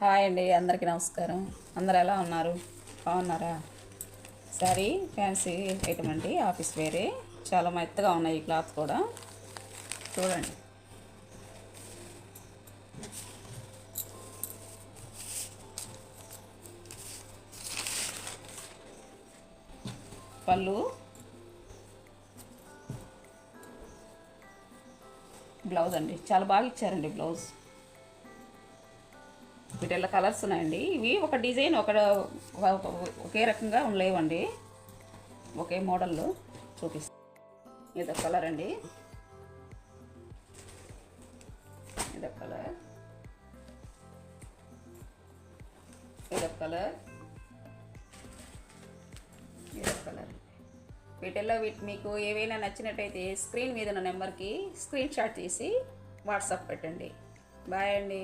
Hi అండి, అందరికీ నమస్కారం. అందరు ఎలా ఉన్నారు? బాగున్నారా? సారీ ఫ్యాన్సీ ఐటమ్ అండి, ఆఫీస్ వేరే. చాలా మెత్తగా ఉన్నాయి ఈ క్లాత్ కూడా. చూడండి, పళ్ళు, బ్లౌజ్ అండి. చాలా బాగా ఇచ్చారండి బ్లౌజ్. వీటిల్లో కలర్స్ ఉన్నాయండి. ఇవి ఒక డిజైన్ ఒకే రకంగా లేవండి, ఒకే మోడల్లో చూపిస్తాను. ఇదొక కలర్ అండి, ఇదొక కలర్, ఇదొక కలర్, ఇదొక కలర్. వీటిల్లో మీకు ఏవైనా నచ్చినట్టయితే స్క్రీన్ మీద ఉన్న నెంబర్కి స్క్రీన్ షాట్ తీసి వాట్సాప్ పెట్టండి. బాయ్ అండి.